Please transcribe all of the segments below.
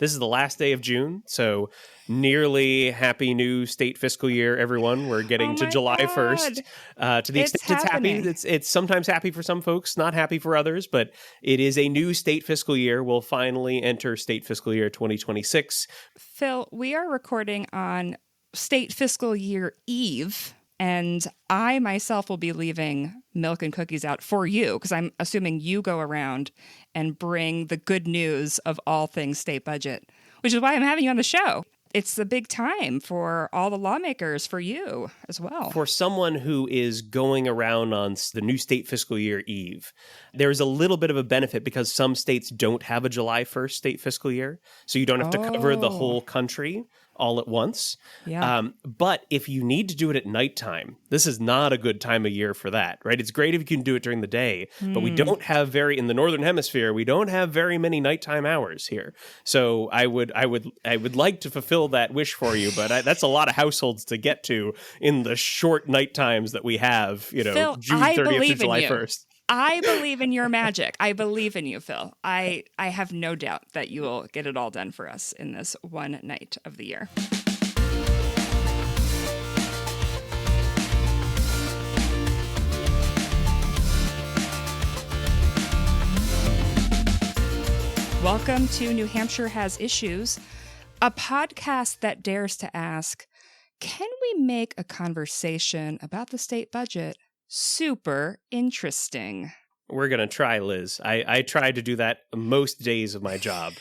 This is the last day of June, so nearly happy new state fiscal year, everyone. We're getting to July 1st. To the extent it's happy, it's sometimes happy for some folks, not happy for others, but it is a new state fiscal year. We'll finally enter state fiscal year 2026. Phil, we are recording on state fiscal year eve, and I myself will be leaving milk and cookies out for you, because I'm assuming you go around and bring the good news of all things state budget, which is why I'm having you on the show. It's the big time for all the lawmakers, for you as well. For someone who is going around on the new state fiscal year eve, there's a little bit of a benefit because some states don't have a July 1st state fiscal year, so you don't have to cover the whole country all at once. Yeah. But if you need to do it at nighttime, this is not a good time of year for that, right? It's great if you can do it during the day, but we don't have in the Northern Hemisphere, we don't have very many nighttime hours here. So I would like to fulfill that wish for you, but that's a lot of households to get to in the short night times that we have, Phil, June 30th to July 1st. I believe in your magic. I believe in you, Phil. I have no doubt that you will get it all done for us in this one night of the year. Welcome to New Hampshire Has Issues, a podcast that dares to ask, can we make a conversation about the state budget super interesting? We're going to try, Liz. I try to do that most days of my job.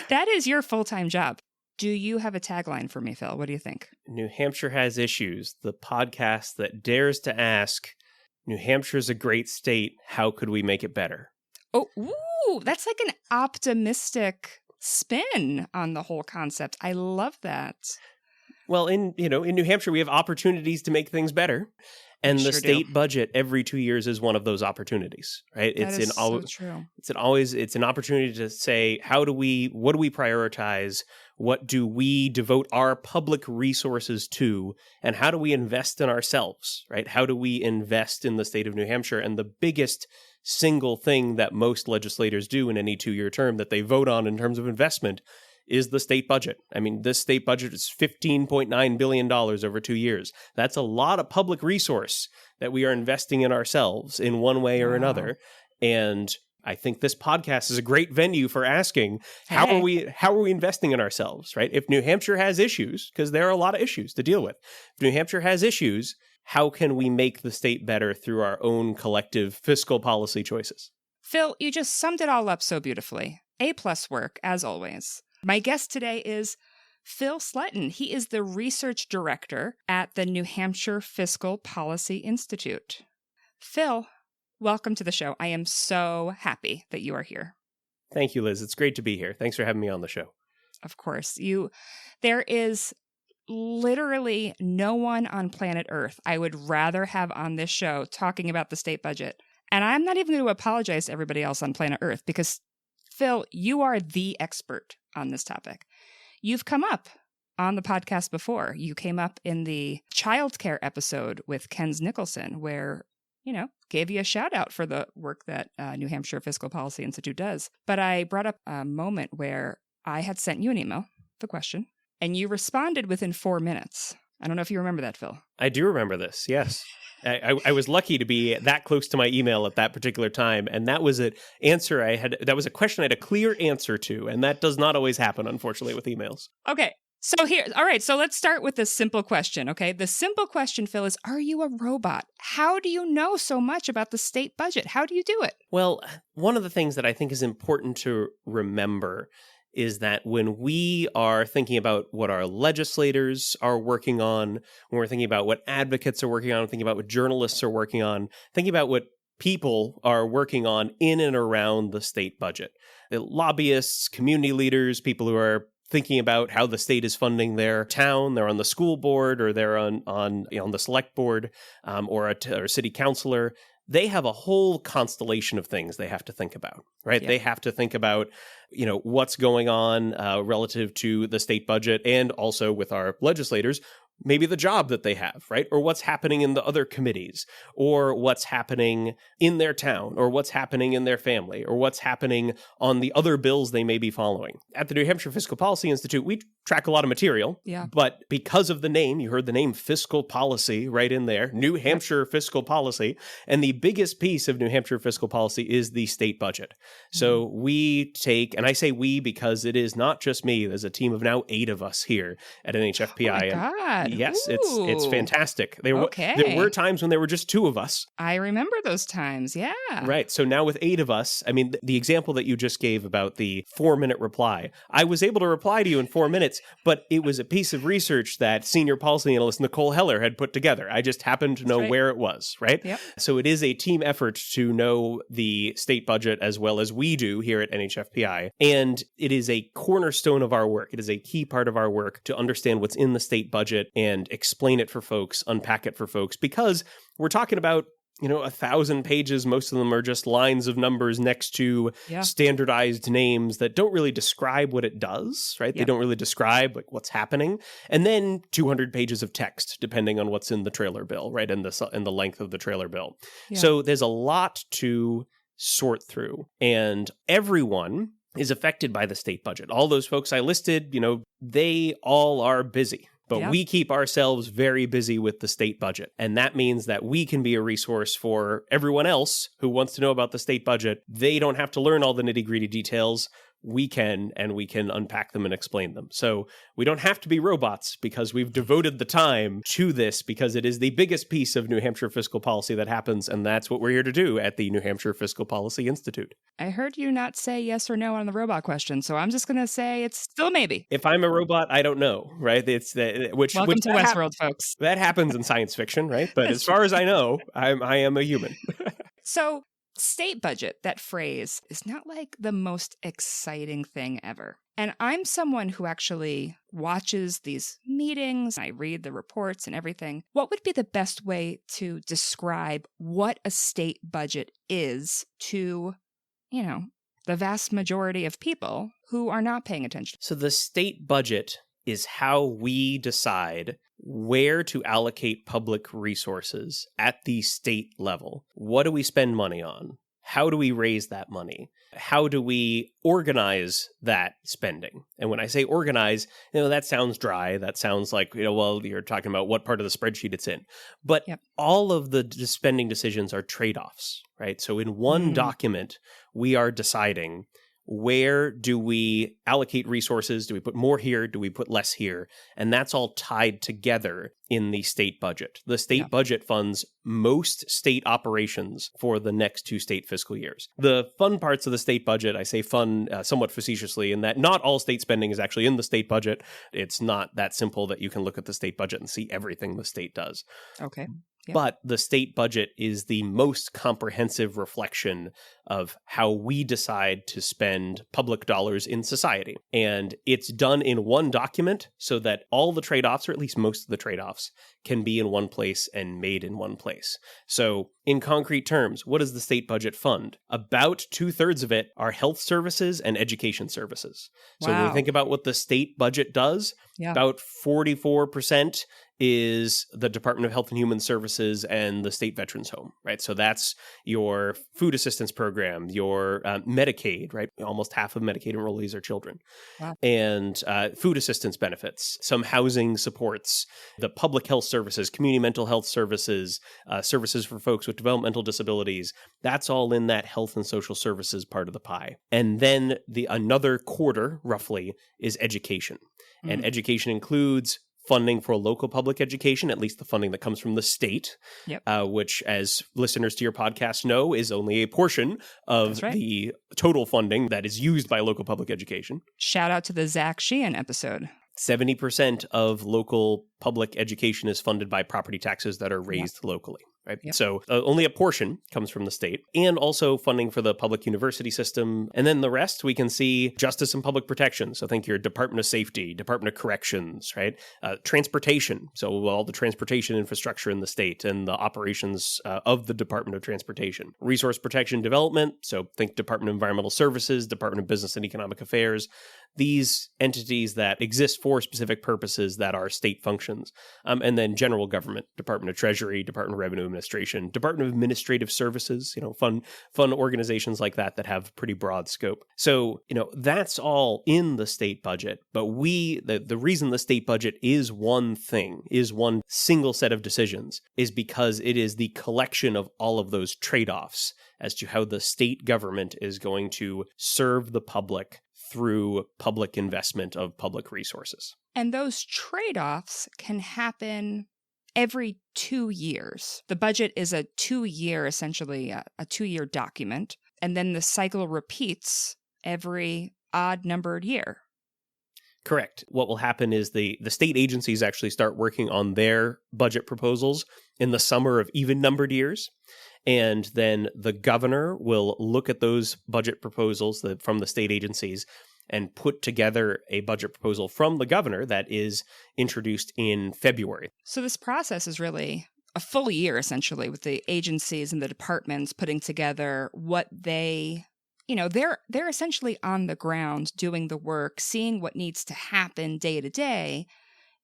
That is your full-time job. Do you have a tagline for me, Phil? What do you think? New Hampshire Has Issues, the podcast that dares to ask, New Hampshire's a great state. How could we make it better? Oh, ooh, that's like an optimistic spin on the whole concept. I love that. Well, in New Hampshire, we have opportunities to make things better. And the state budget every 2 years is one of those opportunities, right? That is so true. It's an opportunity to say, what do we prioritize? What do we devote our public resources to? And how do we invest in ourselves, right? How do we invest in the state of New Hampshire? And the biggest single thing that most legislators do in any 2-year term that they vote on in terms of investment is the state budget. I mean, this state budget is $15.9 billion over 2 years. That's a lot of public resource that we are investing in ourselves in one way or another. And I think this podcast is a great venue for asking, how are we investing in ourselves, right? If New Hampshire has issues, because there are a lot of issues to deal with. If New Hampshire has issues, how can we make the state better through our own collective fiscal policy choices? Phil, you just summed it all up so beautifully. A+ work, as always. My guest today is Phil Sletten. He is the research director at the New Hampshire Fiscal Policy Institute. Phil, welcome to the show. I am so happy that you are here. Thank you, Liz. It's great to be here. Thanks for having me on the show. Of course. There is literally no one on planet Earth I would rather have on this show talking about the state budget. And I'm not even going to apologize to everybody else on planet Earth because, Phil, you are the expert on this topic. You've come up on the podcast before. You came up in the childcare episode with Ken's Nicholson, where, gave you a shout out for the work that New Hampshire Fiscal Policy Institute does. But I brought up a moment where I had sent you an email, the question, and you responded within 4 minutes. I don't know if you remember that, Phil. I do remember this, yes. I was lucky to be that close to my email at that particular time, and that was an answer that was a question I had a clear answer to, and that does not always happen, unfortunately, with emails. Okay, so let's start with the simple question, okay? The simple question, Phil, is, are you a robot? How do you know so much about the state budget? How do you do it? Well, one of the things that I think is important to remember is that when we are thinking about what our legislators are working on, when we're thinking about what advocates are working on, thinking about what journalists are working on, thinking about what people are working on in and around the state budget. Lobbyists, community leaders, people who are thinking about how the state is funding their town, they're on the school board or they're on the select board or a city councilor. They have a whole constellation of things they have to think about, right? Yeah. They have to think about, what's going on relative to the state budget and also with our legislators. maybe the job that they have, right? Or what's happening in the other committees, or what's happening in their town, or what's happening in their family, or what's happening on the other bills they may be following. At the New Hampshire Fiscal Policy Institute, we track a lot of material, but because of the name, you heard the name fiscal policy right in there, New Hampshire Fiscal Policy, and the biggest piece of New Hampshire fiscal policy is the state budget. So we take, and I say we because it is not just me, there's a team of now 8 of us here at NHFPI. Oh my God. Yes, Ooh. it's fantastic. There were times when there were just 2 of us. I remember those times, yeah. Right. So now with 8 of us, I mean, the example that you just gave about the 4-minute reply, I was able to reply to you in 4 minutes, but it was a piece of research that senior policy analyst Nicole Heller had put together. I just happened to know where it was, right? Yep. So it is a team effort to know the state budget as well as we do here at NHFPI. And it is a cornerstone of our work. It is a key part of our work to understand what's in the state budget and explain it for folks, unpack it for folks, because we're talking about 1,000 pages. Most of them are just lines of numbers next to standardized names that don't really describe what it does, right? They don't really describe what's happening. And then 200 pages of text, depending on what's in the trailer bill, right? And the length of the trailer bill. Yeah. So there's a lot to sort through, and everyone is affected by the state budget. All those folks I listed, they all are busy. But we keep ourselves very busy with the state budget. And that means that we can be a resource for everyone else who wants to know about the state budget. They don't have to learn all the nitty-gritty details. We can, and we can unpack them and explain them. So we don't have to be robots because we've devoted the time to this because it is the biggest piece of New Hampshire fiscal policy that happens, and that's what we're here to do at the New Hampshire Fiscal Policy Institute. I heard you not say yes or no on the robot question, so I'm just going to say it's still maybe. If I'm a robot, I don't know, right? Welcome to Westworld, folks. That happens in science fiction, right? But as far as I know, I am a human. So state budget, that phrase, is not like the most exciting thing ever. And I'm someone who actually watches these meetings, I read the reports and everything. What would be the best way to describe what a state budget is to, the vast majority of people who are not paying attention? So the state budget is how we decide where to allocate public resources at the state level. What do we spend money on? How do we raise that money? How do we organize that spending? And when I say organize, that sounds dry. That sounds like, you're talking about what part of the spreadsheet it's in. But all of the spending decisions are trade-offs, right? So in one document, we are deciding, where do we allocate resources? Do we put more here? Do we put less here? And that's all tied together in the state budget. The state budget funds most state operations for the next 2 state fiscal years. The fun parts of the state budget, I say fun somewhat facetiously, in that not all state spending is actually in the state budget. It's not that simple that you can look at the state budget and see everything the state does. Okay. Yep. But the state budget is the most comprehensive reflection of how we decide to spend public dollars in society. And it's done in one document so that all the trade-offs, or at least most of the trade-offs, can be in one place and made in one place. So in concrete terms, what does the state budget fund? About 2/3 of it are health services and education services. So when we think about what the state budget does, about 44% is the Department of Health and Human Services and the State Veterans Home, right? So that's your food assistance program, your Medicaid, right? Almost half of Medicaid enrollees are children. Wow. And food assistance benefits, some housing supports, the public health services, community mental health services, services for folks with developmental disabilities. That's all in that health and social services part of the pie. And then another quarter, roughly, is education. And education includes funding for local public education, at least the funding that comes from the state, which, as listeners to your podcast know, is only a portion of the total funding that is used by local public education. Shout out to the Zach Sheehan episode. 70% of local public education is funded by property taxes that are raised locally. Right. Yep. So only a portion comes from the state, and also funding for the public university system. And then the rest we can see justice and public protection. So think your Department of Safety, Department of Corrections, right? Transportation. So all the transportation infrastructure in the state and the operations of the Department of Transportation. Resource protection development. So think Department of Environmental Services, Department of Business and Economic Affairs. these entities that exist for specific purposes that are state functions. And then general government, Department of Treasury, Department of Revenue Administration, Department of Administrative Services, fun organizations like that have pretty broad scope. So, that's all in the state budget. But the reason the state budget is one thing, is one single set of decisions, is because it is the collection of all of those trade-offs as to how the state government is going to serve the public through public investment of public resources. And those trade-offs can happen every 2 years. The budget is a 2-year, essentially a 2-year document, and then the cycle repeats every odd-numbered year. Correct. What will happen is the state agencies actually start working on their budget proposals in the summer of even-numbered years. And then the governor will look at those budget proposals from the state agencies and put together a budget proposal from the governor that is introduced in February. So this process is really a full year, essentially, with the agencies and the departments putting together what they're essentially on the ground doing the work, seeing what needs to happen day to day,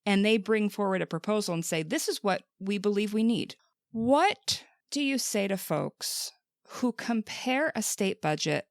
and they bring forward a proposal and say, this is what we believe we need. What do you say to folks who compare a state budget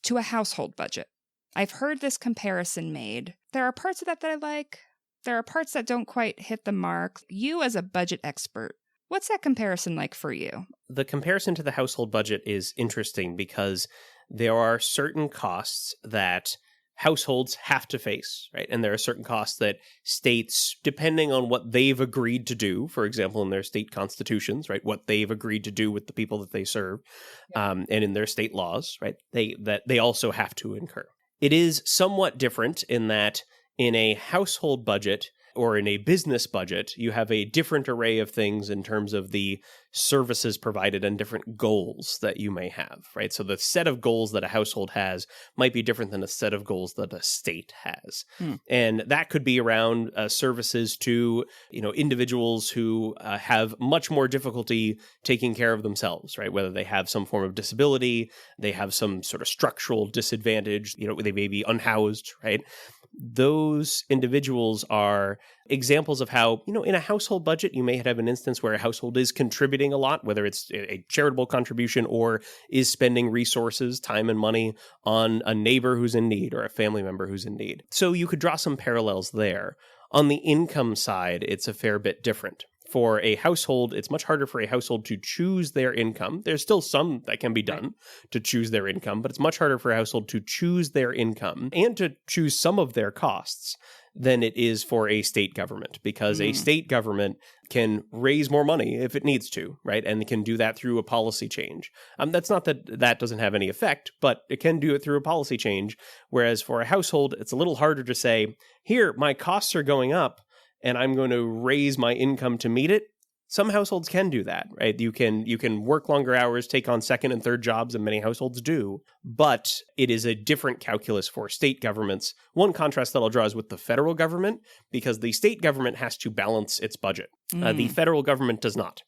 to a household budget? I've heard this comparison made. There are parts of that I like. There are parts that don't quite hit the mark. You as a budget expert, what's that comparison like for you? The comparison to the household budget is interesting because there are certain costs that households have to face, right? And there are certain costs that states, depending on what they've agreed to do, for example, in their state constitutions, right, what they've agreed to do with the people that they serve, and in their state laws, right, they also have to incur. It is somewhat different in that in a household budget or in a business budget, you have a different array of things in terms of the services provided and different goals that you may have, right? So the set of goals that a household has might be different than a set of goals that a state has. And that could be around services to, individuals who have much more difficulty taking care of themselves, right? Whether they have some form of disability, they have some sort of structural disadvantage, they may be unhoused, right? Those individuals are examples of how, in a household budget, you may have an instance where a household is contributing a lot, whether it's a charitable contribution or is spending resources, time and money on a neighbor who's in need or a family member who's in need. So you could draw some parallels there. On the income side, it's a fair bit different. For a household, it's much harder for a household to choose their income. There's still some that can be done to choose their income, but it's much harder for a household to choose their income and to choose some of their costs than it is for a state government, because a state government can raise more money if it needs to, right? And can do that through a policy change. That's not that doesn't have any effect, but it can do it through a policy change. Whereas for a household, it's a little harder to say, here, my costs are going up, and I'm going to raise my income to meet it. Some households can do that, right? You can work longer hours, take on second and third jobs, and many households do, but it is a different calculus for state governments. One contrast that I'll draw is with the federal government, because the state government has to balance its budget. The federal government does not.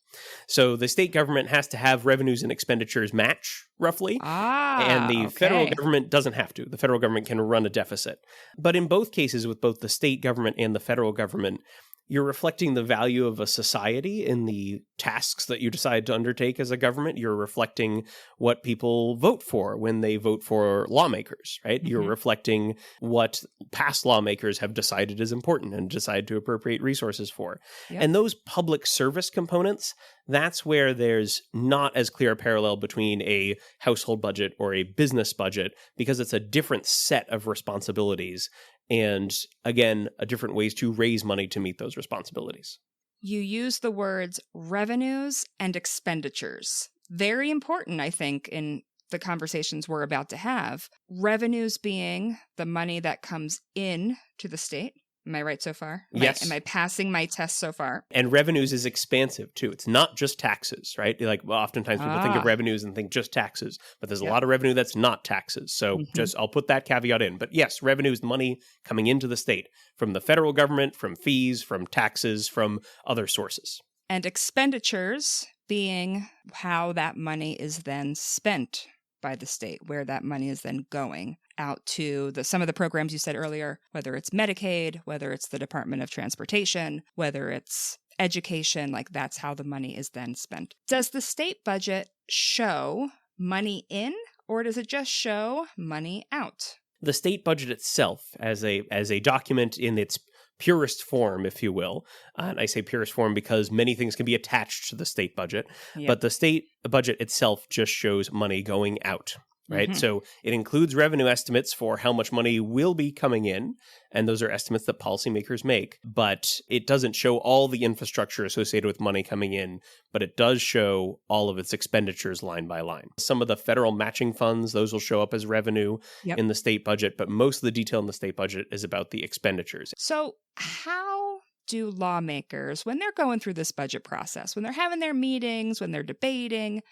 So the state government has to have revenues and expenditures match, roughly, and the federal government doesn't have to. The federal government can run a deficit. But in both cases, with both the state government and the federal government, you're reflecting the value of a society in the tasks that you decide to undertake as a government. You're reflecting what people vote for when they vote for lawmakers, right? You're reflecting what past lawmakers have decided is important and decide to appropriate resources for. And those public service components, that's where there's not as clear a parallel between a household budget or a business budget, because it's a different set of responsibilities. And again, different ways to raise money to meet those responsibilities. You use the words revenues and expenditures. Very important, I think, in the conversations we're about to have. Revenues being the money that comes in to the state. Am I right so far? Yes. Am I passing my test so far? And revenues is expansive, too. It's not just taxes, right? Oftentimes people think of revenues and think just taxes, but there's a lot of revenue that's not taxes. So I'll put that caveat in. But yes, revenue is money coming into the state from the federal government, from fees, from taxes, from other sources. And expenditures being how that money is then spent by the state, where that money is then going out to some of the programs you said earlier, whether it's Medicaid, whether it's the Department of Transportation, whether it's education, like that's how the money is then spent. Does the state budget show money in, or does it just show money out? The state budget itself, as a document in its purest form, if you will, and I say purest form because many things can be attached to the state budget, but the state budget itself just shows money going out. Right. So it includes revenue estimates for how much money will be coming in. And those are estimates that policymakers make. But it doesn't show all the infrastructure associated with money coming in, but it does show all of its expenditures line by line. Some of the federal matching funds, those will show up as revenue in the state budget. But most of the detail in the state budget is about the expenditures. So how do lawmakers, when they're going through this budget process, when they're having their meetings, when they're debating,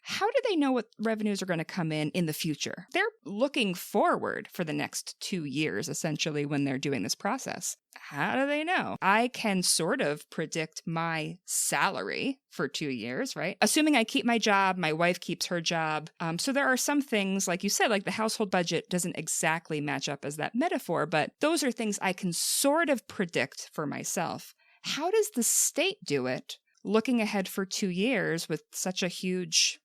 how do they know what revenues are going to come in the future? They're looking forward for the next 2 years, essentially, when they're doing this process. How do they know? I can sort of predict my salary for 2 years, right? Assuming I keep my job, my wife keeps her job. So there are some things, like you said, like the household budget doesn't exactly match up as that metaphor, but those are things I can sort of predict for myself. How does the state do it, looking ahead for 2 years with such a huge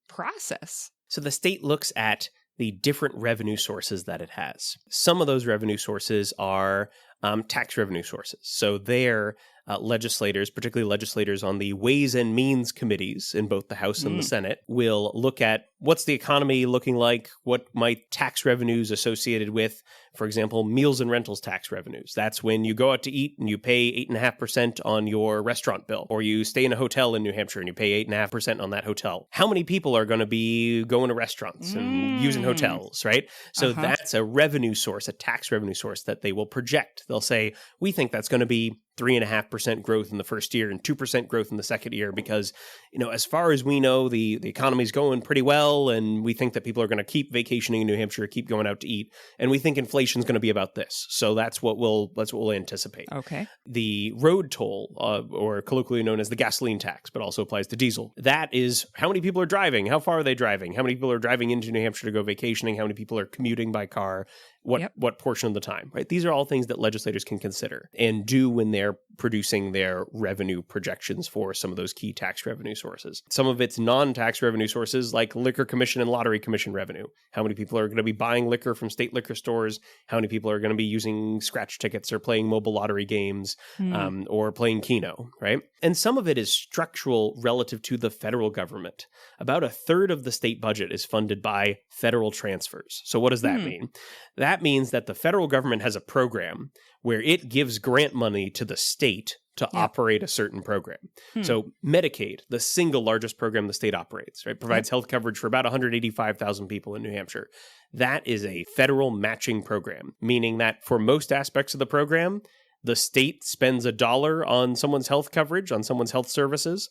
process? So the state looks at the different revenue sources that it has. Some of those revenue sources are tax revenue sources. So they're legislators, particularly legislators on the Ways and Means committees in both the House and the Senate, will look at what's the economy looking like, what might tax revenues associated with, for example, meals and rentals tax revenues. That's when you go out to eat and you pay 8.5% on your restaurant bill, or you stay in a hotel in New Hampshire and you pay 8.5% on that hotel. How many people are going to be going to restaurants and using hotels, right? So that's a revenue source, a tax revenue source that they will project. They'll say, we think that's going to be 3.5% growth in the first year and 2% growth in the second year because, as far as we know, the economy's going pretty well, and we think that people are going to keep vacationing in New Hampshire, keep going out to eat, and we think inflation's going to be about this. So that's what we'll anticipate. Okay. The road toll, or colloquially known as the gasoline tax, but also applies to diesel. That is how many people are driving, how far are they driving, how many people are driving into New Hampshire to go vacationing, how many people are commuting by car, what portion of the time, right? These are all things that legislators can consider and do when they're producing their revenue projections for some of those key tax revenue sources. Some of it's non-tax revenue sources like liquor commission and lottery commission revenue. How many people are going to be buying liquor from state liquor stores? How many people are going to be using scratch tickets or playing mobile lottery games or playing Keno, right? And some of it is structural relative to the federal government. About a third of the state budget is funded by federal transfers. So what does that mean? That means that the federal government has a program where it gives grant money to the state to operate a certain program. So Medicaid, the single largest program the state operates, right, provides health coverage for about 185,000 people in New Hampshire. That is a federal matching program, meaning that for most aspects of the program, the state spends $1 on someone's health coverage, on someone's health services,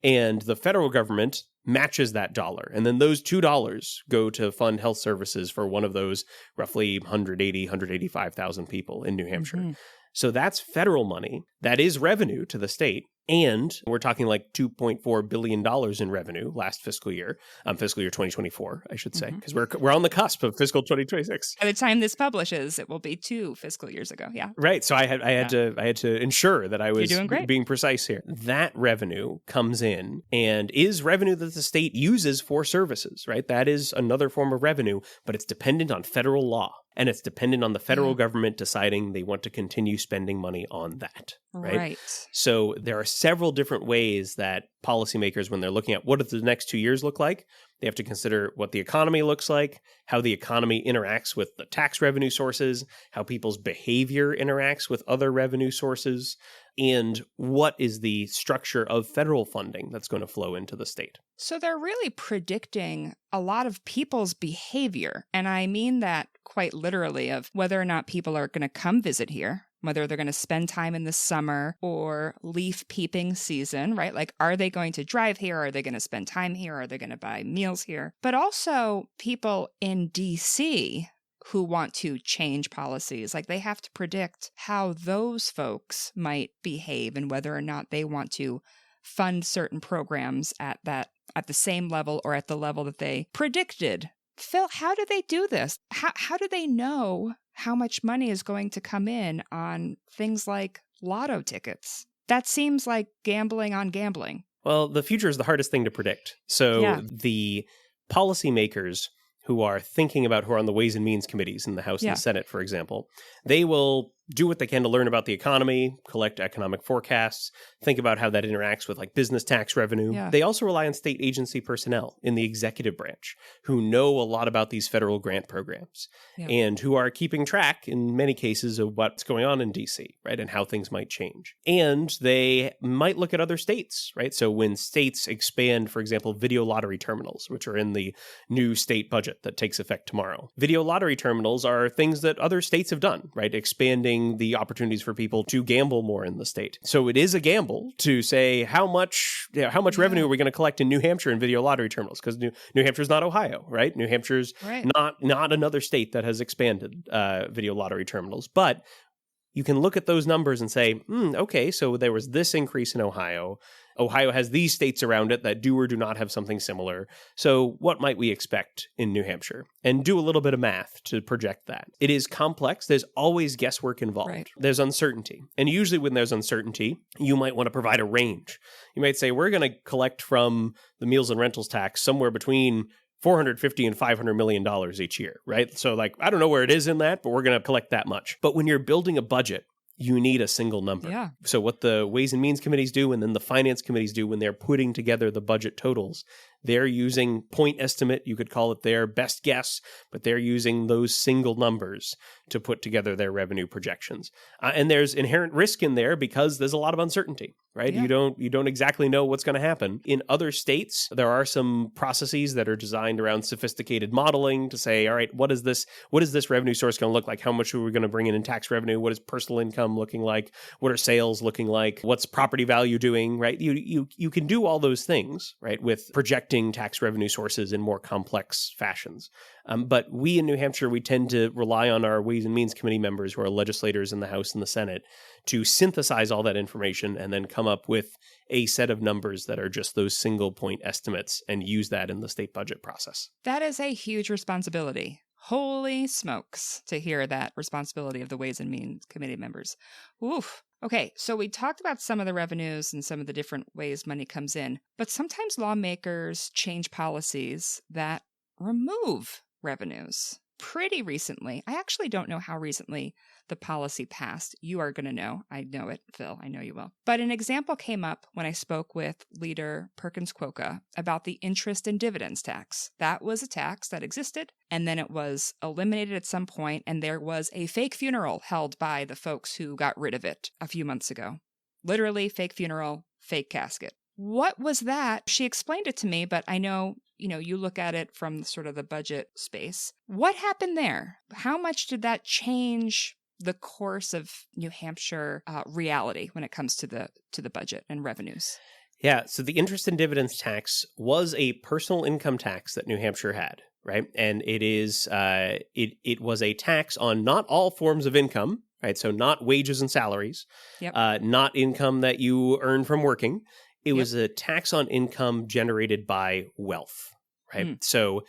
and the federal government matches that dollar. And then those $2 go to fund health services for one of those roughly 185,000 people in New Hampshire. So that's federal money. That is revenue to the state. And we're talking like $2.4 billion in revenue last fiscal year 2024, I should say, because we're on the cusp of fiscal 2026. By the time this publishes, it will be 2 fiscal years ago. Yeah. Right. So I had to ensure that I was being precise here. That revenue comes in and is revenue that the state uses for services, right? That is another form of revenue, but it's dependent on federal law. And it's dependent on the federal government deciding they want to continue spending money on that. Right. So there are several different ways that policymakers, when they're looking at what does the next 2 years look like, they have to consider what the economy looks like, how the economy interacts with the tax revenue sources, how people's behavior interacts with other revenue sources, and what is the structure of federal funding that's going to flow into the state. So they're really predicting a lot of people's behavior. And I mean that quite literally, of whether or not people are going to come visit here, whether they're going to spend time in the summer or leaf peeping season, right? Like, are they going to drive here? Are they going to spend time here? Are they going to buy meals here? But also people in DC who want to change policies. Like, they have to predict how those folks might behave and whether or not they want to fund certain programs at the same level or at the level that they predicted. Phil, how do they do this? How do they know how much money is going to come in on things like lotto tickets? That seems like gambling on gambling. Well, the future is the hardest thing to predict. So the policymakers who are thinking about, who are on the Ways and Means committees in the House and the Senate, for example, they will do what they can to learn about the economy, collect economic forecasts, think about how that interacts with like business tax revenue. Yeah. They also rely on state agency personnel in the executive branch who know a lot about these federal grant programs and who are keeping track in many cases of what's going on in DC, right? And how things might change. And they might look at other states, right? So when states expand, for example, video lottery terminals, which are in the new state budget that takes effect tomorrow. Video lottery terminals are things that other states have done, right? Expanding the opportunities for people to gamble more in the state. So it is a gamble to say how much revenue are we going to collect in New Hampshire in video lottery terminals, because New Hampshire's not Ohio, right? New Hampshire's not another state that has expanded video lottery terminals. But you can look at those numbers and say, okay, so there was this increase in Ohio. Ohio has these states around it that do or do not have something similar. So what might we expect in New Hampshire? And do a little bit of math to project that. It is complex. There's always guesswork involved. Right. There's uncertainty. And usually when there's uncertainty, you might want to provide a range. You might say, we're going to collect from the meals and rentals tax somewhere between $450 and $500 million each year, right? So like, I don't know where it is in that, but we're going to collect that much. But when you're building a budget, you need a single number. Yeah. So what the Ways and Means committees do, and then the finance committees do when they're putting together the budget totals, they're using point estimate. You could call it their best guess, but they're using those single numbers to put together their revenue projections. And there's inherent risk in there because there's a lot of uncertainty, right? Yeah. You don't exactly know what's going to happen. In other states, there are some processes that are designed around sophisticated modeling to say, all right, what is this revenue source going to look like? How much are we going to bring in tax revenue? What is personal income looking like? What are sales looking like? What's property value doing, right? You can do all those things, right, with projecting tax revenue sources in more complex fashions. But we in New Hampshire, we tend to rely on our Ways and Means Committee members who are legislators in the House and the Senate to synthesize all that information and then come up with a set of numbers that are just those single point estimates and use that in the state budget process. That is a huge responsibility. Holy smokes, to hear that responsibility of the Ways and Means Committee members. Oof. Okay, so we talked about some of the revenues and some of the different ways money comes in, but sometimes lawmakers change policies that remove revenues. Pretty recently, I actually don't know how recently the policy passed. You are going to know. I know it, Phil. I know you will. But an example came up when I spoke with Leader Perkins Quokka about the interest and dividends tax. That was a tax that existed, and then it was eliminated at some point, and there was a fake funeral held by the folks who got rid of it a few months ago. Literally, fake funeral, fake casket. What was that? She explained it to me, but I know, you look at it from sort of the budget space. What happened there? How much did that change the course of New Hampshire reality when it comes to the budget and revenues? Yeah, so the interest and dividends tax was a personal income tax that New Hampshire had, right? And it is it was a tax on not all forms of income, right? So not wages and salaries, not income that you earn from working. It was a tax on income generated by wealth, right? So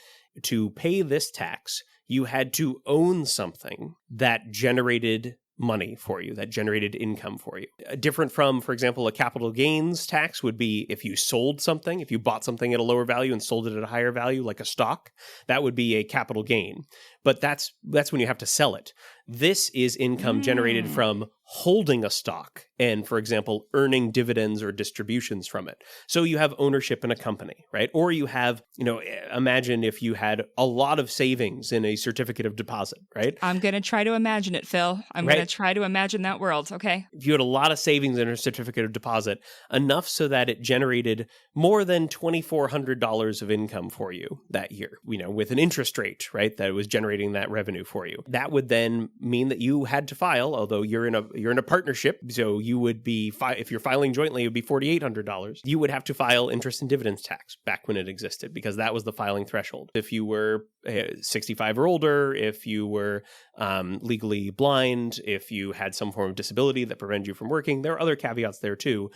to pay this tax, you had to own something that generated money for you, that generated income for you. Different from, for example, a capital gains tax would be if you sold something, if you bought something at a lower value and sold it at a higher value, like a stock, that would be a capital gain. But that's when you have to sell it. This is income generated from holding a stock and, for example, earning dividends or distributions from it. So you have ownership in a company, right? Or you have, imagine if you had a lot of savings in a certificate of deposit, right? I'm going to try to imagine it, Phil. I'm going to try to imagine that world. Okay. If you had a lot of savings in a certificate of deposit, enough so that it generated more than $2,400 of income for you that year, with an interest rate, right? That was generating that revenue for you. That would then mean that you had to file, although you're in a partnership, so you would be if you're filing jointly, it would be $4,800. You would have to file interest and dividends tax back when it existed, because that was the filing threshold. If you were 65 or older, if you were legally blind, if you had some form of disability that prevented you from working, there are other caveats there too.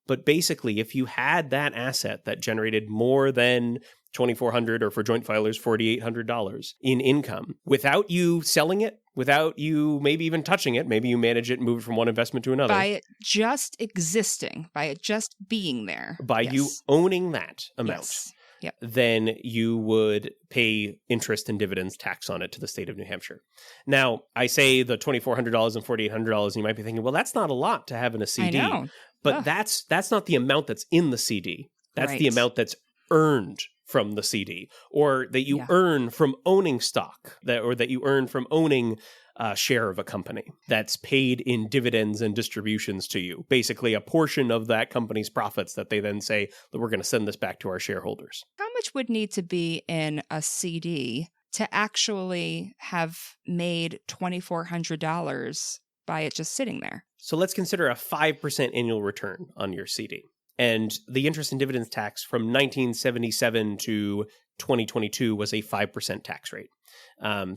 But basically, if you had that asset that generated more than $2,400 or for joint filers, $4,800 in income without you selling it, without you maybe even touching it, maybe you manage it and move it from one investment to another. By it just existing, by it just being there. By you owning that amount. Yes. Yep. Then you would pay interest and dividends tax on it to the state of New Hampshire. Now, I say the $2,400 and $4,800, and you might be thinking, well, that's not a lot to have in a CD. I know. But that's not the amount that's in the CD. That's the amount that's earned from the CD, or that you earn from owning stock, or that you earn from owning a share of a company that's paid in dividends and distributions to you. Basically, a portion of that company's profits that they then say that we're going to send this back to our shareholders. How much would need to be in a CD to actually have made $2,400 by it just sitting there? So let's consider a 5% annual return on your CD. And the interest and dividends tax from 1977 to 2022 was a 5% tax rate.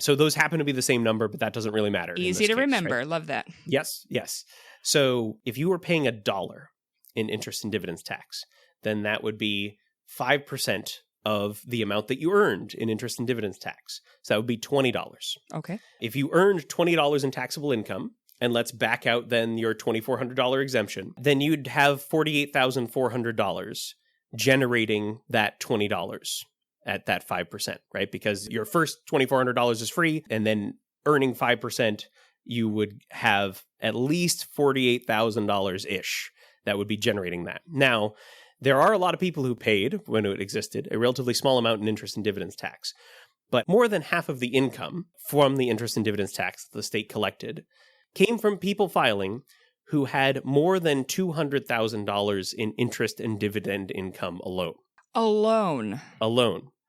So those happen to be the same number, but that doesn't really matter. Easy to remember. Right? Love that. Yes, yes. So if you were paying $1 in interest and dividends tax, then that would be 5% of the amount that you earned in interest and dividends tax. So that would be $20. Okay. If you earned $20 in taxable income, and let's back out then your $2,400 exemption, then you'd have $48,400 generating that $20 at that 5%, right? Because your first $2,400 is free, and then earning 5%, you would have at least $48,000-ish that would be generating that. Now, there are a lot of people who paid, when it existed, a relatively small amount in interest and dividends tax. But more than half of the income from the interest and dividends tax that the state collected came from people filing who had more than $200,000 in interest and dividend income alone. Alone.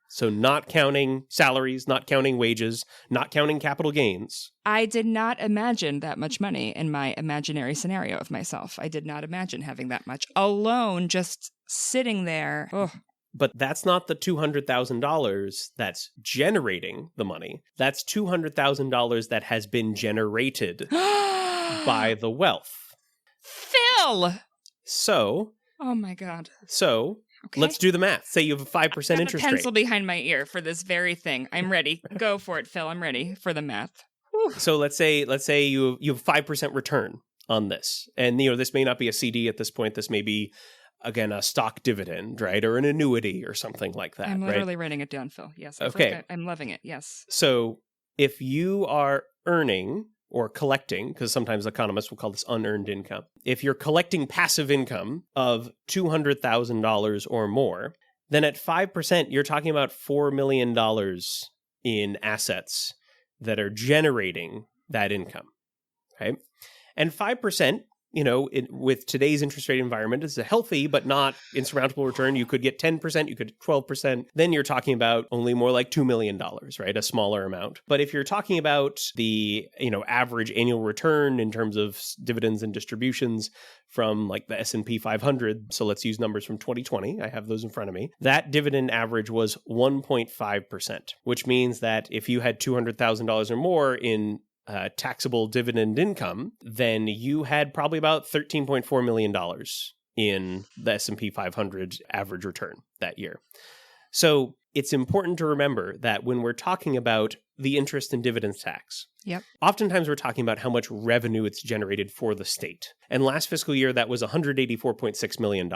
So not counting salaries, not counting wages, not counting capital gains. I did not imagine that much money in my imaginary scenario of myself. I did not imagine having that much alone, just sitting there. Oh. But that's not the $200,000 that's generating the money. That's $200,000 that has been generated by the wealth. Phil! So... Oh my God. So... Okay. Let's do the math. Say you have a 5% interest rate. Pencil behind my ear for this very thing. I'm ready. Go for it, Phil. I'm ready for the math. Whew. So let's say you have 5% return on this. And this may not be a CD at this point. This may be, again, a stock dividend, right? Or an annuity or something like that. I'm literally writing it down, Phil. Yes. Okay. I'm loving it. Yes. So if you are earning or collecting, because sometimes economists will call this unearned income. If you're collecting passive income of $200,000 or more, then at 5%, you're talking about $4 million in assets that are generating that income, right? And 5%, with today's interest rate environment, is a healthy but not insurmountable return. You could get 10%, you could 12%. Then you're talking about only more like $2 million, right? A smaller amount. But if you're talking about the, average annual return in terms of dividends and distributions from like the S&P 500, so let's use numbers from 2020. I have those in front of me. That dividend average was 1.5%, which means that if you had $200,000 or more in taxable dividend income, then you had probably about $13.4 million in the S&P 500 average return that year. So it's important to remember that when we're talking about the interest and dividends tax, oftentimes we're talking about how much revenue it's generated for the state. And last fiscal year, that was $184.6 million,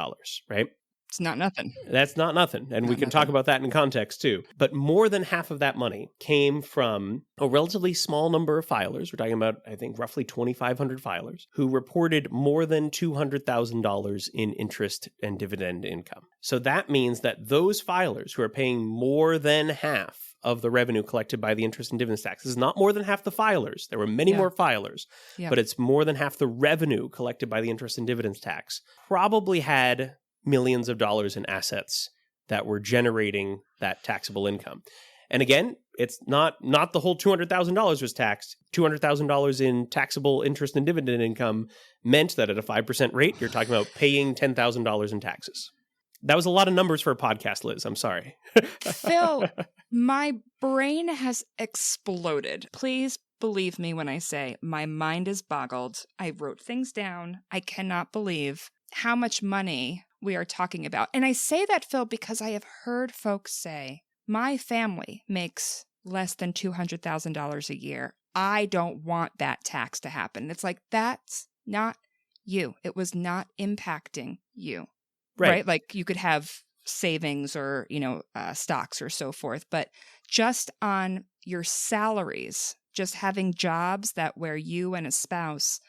right? It's not nothing. That's not nothing. And we can talk about that in context too. But more than half of that money came from a relatively small number of filers. We're talking about, I think, roughly 2,500 filers who reported more than $200,000 in interest and dividend income. So that means that those filers who are paying more than half of the revenue collected by the interest and dividends tax is not more than half the filers. There were many more filers, but it's more than half the revenue collected by the interest and dividends tax. Probably had millions of dollars in assets that were generating that taxable income. And again, it's not the whole $200,000 was taxed. $200,000 in taxable interest and dividend income meant that at a 5% rate, you're talking about paying $10,000 in taxes. That was a lot of numbers for a podcast, Liz. I'm sorry. Phil, my brain has exploded. Please believe me when I say my mind is boggled. I wrote things down. I cannot believe how much money we are talking about. And I say that, Phil, because I have heard folks say, my family makes less than $200,000 a year. I don't want that tax to happen. It's like, that's not you. It was not impacting you. Right? Like you could have savings or, stocks or so forth, but just on your salaries, just having jobs that where you and a spouse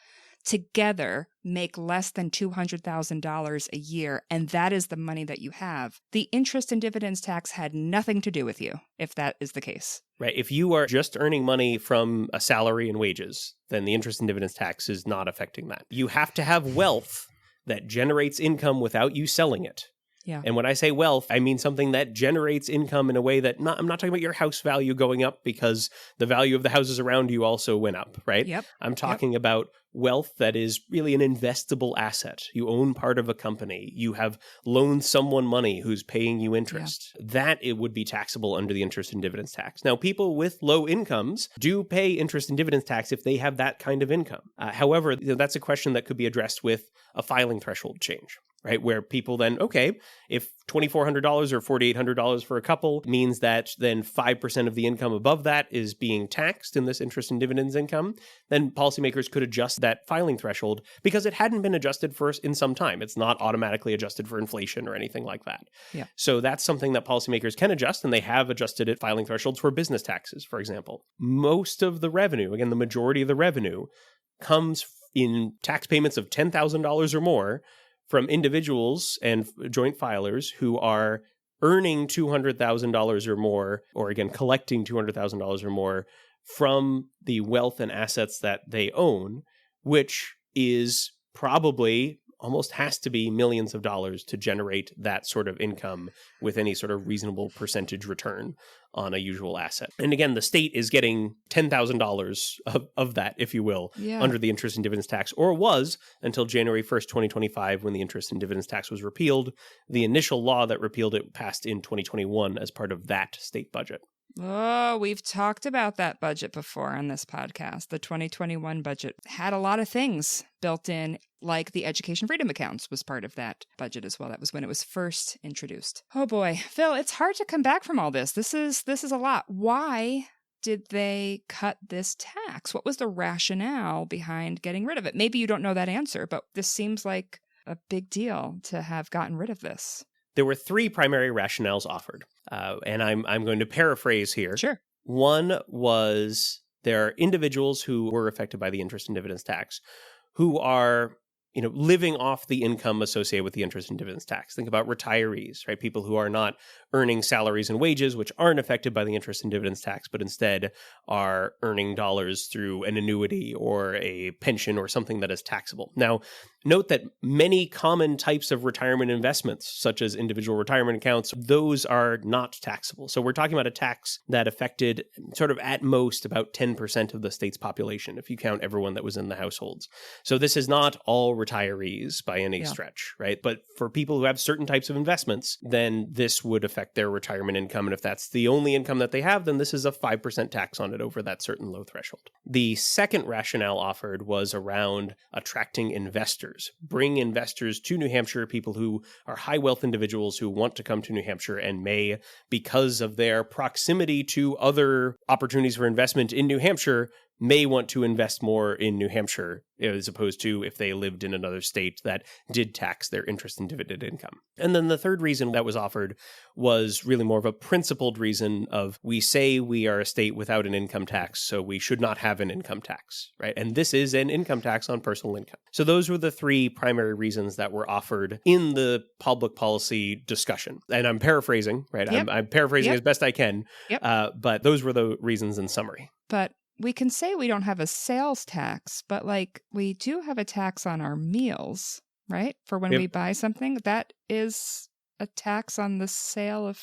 together make less than $200,000 a year, and that is the money that you have. The interest and dividends tax had nothing to do with you, if that is the case. Right. If you are just earning money from a salary and wages, then the interest and dividends tax is not affecting that. You have to have wealth that generates income without you selling it. Yeah. And when I say wealth, I mean something that generates income in a way that I'm not talking about your house value going up because the value of the houses around you also went up, right? Yep. I'm talking about wealth that is really an investable asset. You own part of a company. You have loaned someone money who's paying you interest. Yeah. That it would be taxable under the interest and dividends tax. Now, people with low incomes do pay interest and dividends tax if they have that kind of income. However, that's a question that could be addressed with a filing threshold change. Right, where people then, okay, if $2,400 or $4,800 for a couple means that then 5% of the income above that is being taxed in this interest and dividends income, then policymakers could adjust that filing threshold because it hadn't been adjusted for in some time. It's not automatically adjusted for inflation or anything like that. Yeah. So that's something that policymakers can adjust, and they have adjusted it, filing thresholds for business taxes, for example. Most of the revenue, again, the majority of the revenue, comes in tax payments of $10,000 or more from individuals and joint filers who are earning $200,000 or more, or again, collecting $200,000 or more from the wealth and assets that they own, which is probably almost has to be millions of dollars to generate that sort of income with any sort of reasonable percentage return on a usual asset. And again, the state is getting $10,000 of that, if you will, under the interest and dividends tax, or was until January 1st, 2025, when the interest and dividends tax was repealed. The initial law that repealed it passed in 2021 as part of that state budget. Oh, we've talked about that budget before on this podcast. The 2021 budget had a lot of things built in, like the education freedom accounts was part of that budget as well. That was when it was first introduced. Oh boy, Phil, it's hard to come back from all this. This is a lot. Why did they cut this tax? What was the rationale behind getting rid of it? Maybe you don't know that answer, but this seems like a big deal to have gotten rid of this. There were three primary rationales offered, and I'm going to paraphrase here. Sure. One was there are individuals who were affected by the interest and dividends tax who are living off the income associated with the interest and dividends tax. Think about retirees, right? People who are not earning salaries and wages, which aren't affected by the interest and dividends tax, but instead are earning dollars through an annuity or a pension or something that is taxable. Now, note that many common types of retirement investments, such as individual retirement accounts, those are not taxable. So we're talking about a tax that affected sort of at most about 10% of the state's population, if you count everyone that was in the households. So this is not all retirees by any stretch, right? But for people who have certain types of investments, then this would affect their retirement income. And if that's the only income that they have, then this is a 5% tax on it over that certain low threshold. The second rationale offered was around attracting investors. Bring investors to New Hampshire, people who are high wealth individuals who want to come to New Hampshire and may, because of their proximity to other opportunities for investment in New Hampshire, may want to invest more in New Hampshire as opposed to if they lived in another state that did tax their interest and dividend income. And then the third reason that was offered was really more of a principled reason of we say we are a state without an income tax, so we should not have an income tax, right? And this is an income tax on personal income. So those were the three primary reasons that were offered in the public policy discussion. And I'm paraphrasing, right? Yep. I'm paraphrasing as best I can, but those were the reasons in summary. But we can say we don't have a sales tax, but we do have a tax on our meals, right? For when we buy something, that is a tax on the sale of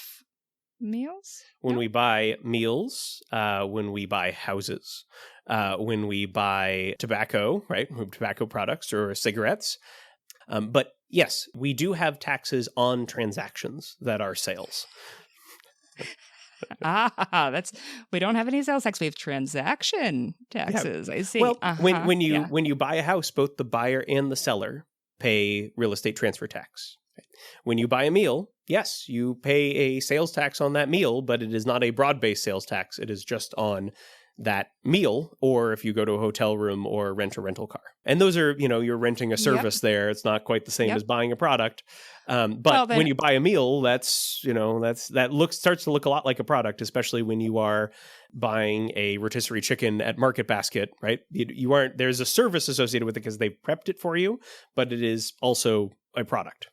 meals? When we buy meals, when we buy houses, when we buy tobacco, right? Tobacco products or cigarettes. But yes, we do have taxes on transactions that are sales. We don't have any sales tax. We have transaction taxes. I see. Well, when you buy a house, both the buyer and the seller pay real estate transfer tax. When you buy a meal, yes, you pay a sales tax on that meal, but it is not a broad-based sales tax. It is just on that meal, or if you go to a hotel room or rent a rental car. And those are, you're renting a service there. It's not quite the same as buying a product. But when you buy a meal, starts to look a lot like a product, especially when you are buying a rotisserie chicken at Market Basket, right? There's a service associated with it because they've prepped it for you, but it is also a product.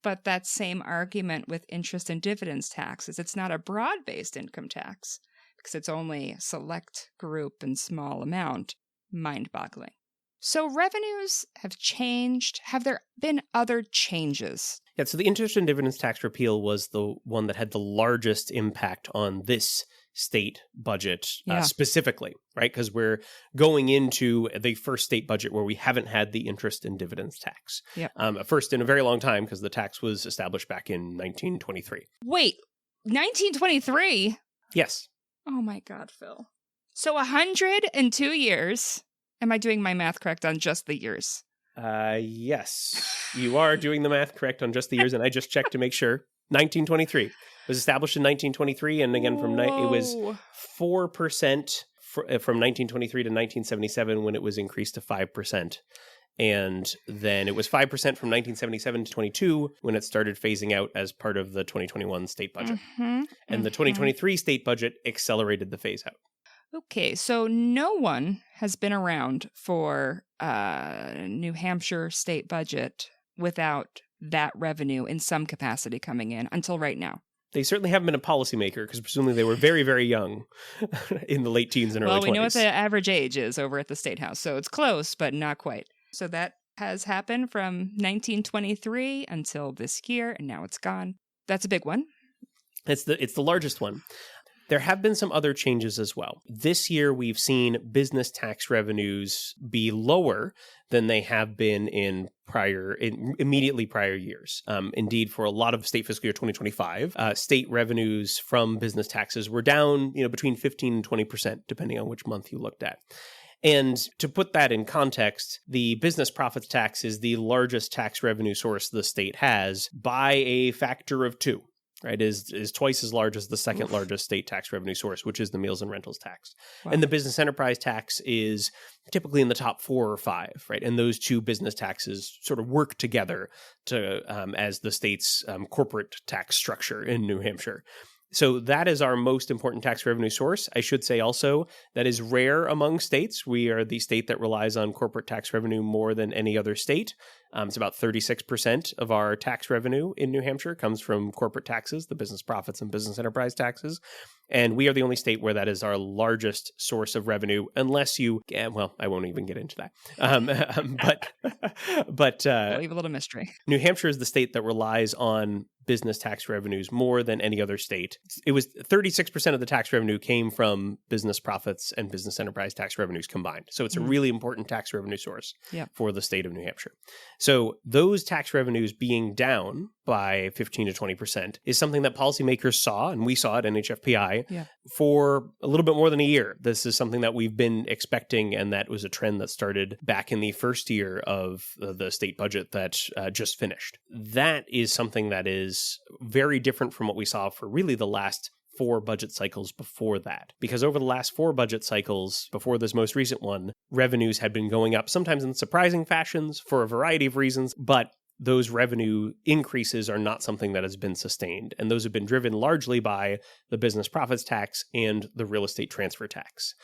But that same argument with interest and dividends taxes, it's not a broad-based income tax because it's only a select group and small amount. Mind-boggling. So revenues have changed. Have there been other changes? Yeah, so the interest and dividends tax repeal was the one that had the largest impact on this state budget specifically, right? Because we're going into the first state budget where we haven't had the interest and dividends tax. First in a very long time, because the tax was established back in 1923. Wait, 1923? Yes. Oh my God, Phil. So 102 years. Am I doing my math correct on just the years? Yes, you are doing the math correct on just the years, and I just checked to make sure. 1923. It was established in 1923, and again, it was 4% from 1923 to 1977 when it was increased to 5%. And then it was 5% from 1977 to 22 when it started phasing out as part of the 2021 state budget. And the 2023 state budget accelerated the phase out. Okay, so no one has been around for New Hampshire state budget without that revenue in some capacity coming in until right now. They certainly haven't been a policymaker because presumably they were very, very young in the late teens and early 20s. Well, we know what the average age is over at the State House, so it's close, but not quite. So that has happened from 1923 until this year, and now it's gone. That's a big one. It's the largest one. There have been some other changes as well. This year, we've seen business tax revenues be lower than they have been in immediately prior years. Indeed, for a lot of state fiscal year 2025, state revenues from business taxes were down, between 15 and 20%, depending on which month you looked at. And to put that in context, the business profits tax is the largest tax revenue source the state has by a factor of 2. Right, is twice as large as the second largest state tax revenue source, which is the meals and rentals tax. Wow. And the business enterprise tax is typically in the top 4 or 5, right? And those two business taxes sort of work together to as the state's corporate tax structure in New Hampshire. So that is our most important tax revenue source. I should say also that is rare among states. We are the state that relies on corporate tax revenue more than any other state. It's about 36% of our tax revenue in New Hampshire comes from corporate taxes, the business profits and business enterprise taxes. And we are the only state where that is our largest source of revenue, unless you, I won't even get into that. But we'll leave a little mystery. New Hampshire is the state that relies on business tax revenues more than any other state. It was 36% of the tax revenue came from business profits and business enterprise tax revenues combined. So it's a really important tax revenue source for the state of New Hampshire. So those tax revenues being down by 15 to 20% is something that policymakers saw, and we saw at NHFPI for a little bit more than a year. This is something that we've been expecting, and that was a trend that started back in the first year of the state budget that just finished. That is something that is very different from what we saw for really the last 4 budget cycles before that. Because over the last 4 budget cycles, before this most recent one, revenues had been going up, sometimes in surprising fashions for a variety of reasons, but those revenue increases are not something that has been sustained. And those have been driven largely by the business profits tax and the real estate transfer tax.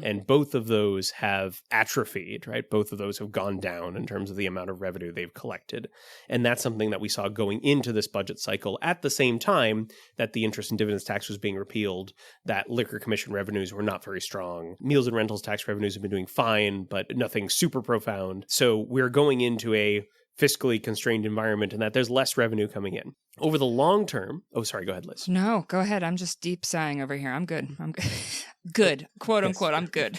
And both of those have atrophied, right? Both of those have gone down in terms of the amount of revenue they've collected. And that's something that we saw going into this budget cycle at the same time that the interest and dividends tax was being repealed, that liquor commission revenues were not very strong. Meals and rentals tax revenues have been doing fine, but nothing super profound. So we're going into a fiscally constrained environment and that there's less revenue coming in. Over the long term... Oh, sorry, go ahead, Liz. No, go ahead. I'm just deep sighing over here. I'm good. Good. Quote unquote, I'm good.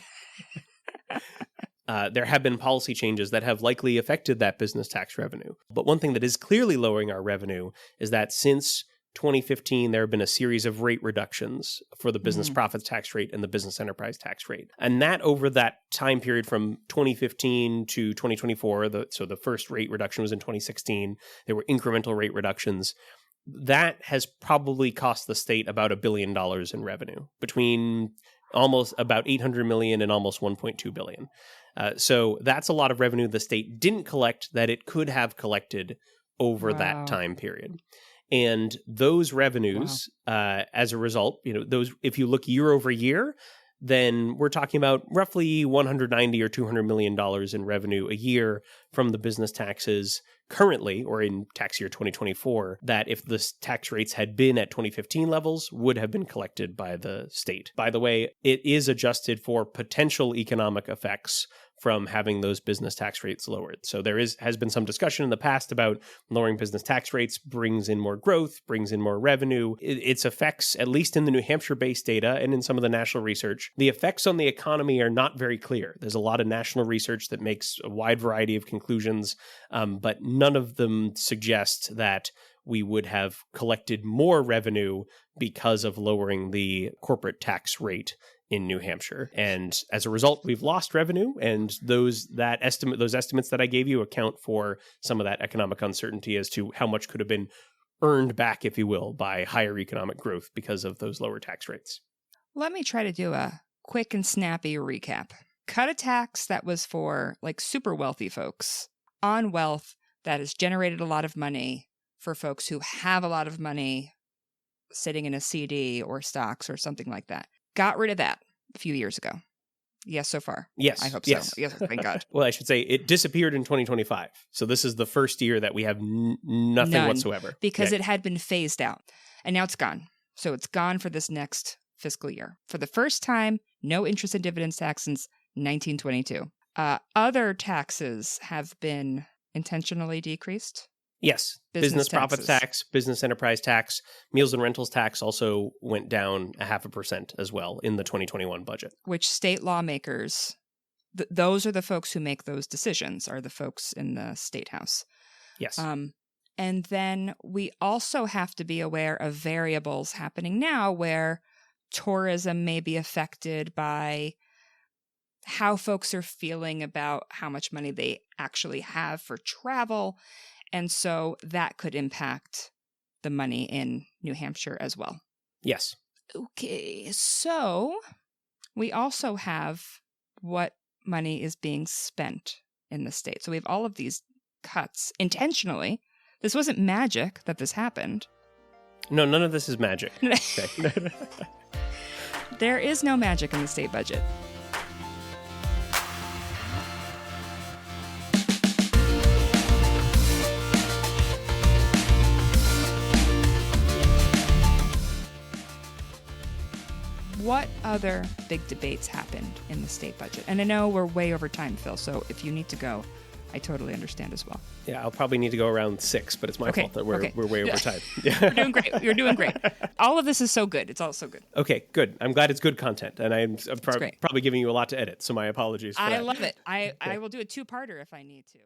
There have been policy changes that have likely affected that business tax revenue. But one thing that is clearly lowering our revenue is that since 2015, there have been a series of rate reductions for the business profits tax rate and the business enterprise tax rate. And that over that time period from 2015 to 2024, so the first rate reduction was in 2016, there were incremental rate reductions. That has probably cost the state about $1 billion in revenue, between almost about $800 million and almost $1.2 billion. So that's a lot of revenue the state didn't collect that it could have collected over that time period. And those revenues, as a result, those, if you look year over year, then we're talking about roughly $190 or $200 million in revenue a year from the business taxes currently, or in tax year 2024, that if the tax rates had been at 2015 levels, would have been collected by the state. By the way, it is adjusted for potential economic effects from having those business tax rates lowered. So there has been some discussion in the past about lowering business tax rates brings in more growth, brings in more revenue. Its effects, at least in the New Hampshire-based data and in some of the national research, the effects on the economy are not very clear. There's a lot of national research that makes a wide variety of conclusions, but none of them suggest that we would have collected more revenue because of lowering the corporate tax rate in New Hampshire. And as a result, we've lost revenue, and those estimates that I gave you account for some of that economic uncertainty as to how much could have been earned back, if you will, by higher economic growth because of those lower tax rates. Let me try to do a quick and snappy recap. Cut a tax that was for like super wealthy folks on wealth that has generated a lot of money for folks who have a lot of money sitting in a CD or stocks or something like that. Got rid of that a few years ago. Yes, so far. Yes. I hope yes. so. Yes, thank God. Well, I should say it disappeared in 2025. So this is the first year that we have nothing None, whatsoever. Because it had been phased out. And now it's gone. So it's gone for this next fiscal year. For the first time, no interest and dividends tax since 1922. Other taxes have been intentionally decreased. Yes. Business profits tax, business enterprise tax, meals and rentals tax also went down 0.5% as well in the 2021 budget. Which state lawmakers, those are the folks who make those decisions, are the folks in the state house. Yes. And then we also have to be aware of variables happening now where tourism may be affected by how folks are feeling about how much money they actually have for travel. And so that could impact the money in New Hampshire as well. Yes. Okay, so we also have what money is being spent in the state. So we have all of these cuts intentionally. This wasn't magic that this happened. No, none of this is magic. Okay. There is no magic in the state budget. What other big debates happened in the state budget? And I know we're way over time, Phil, so if you need to go, I totally understand as well. Yeah, I'll probably need to go around 6, but it's my fault that we're way over time. You're doing great. You're doing great. All of this is so good. It's all so good. Okay, good. I'm glad it's good content, and I'm probably giving you a lot to edit, so my apologies for that. I love it. I will do a two-parter if I need to.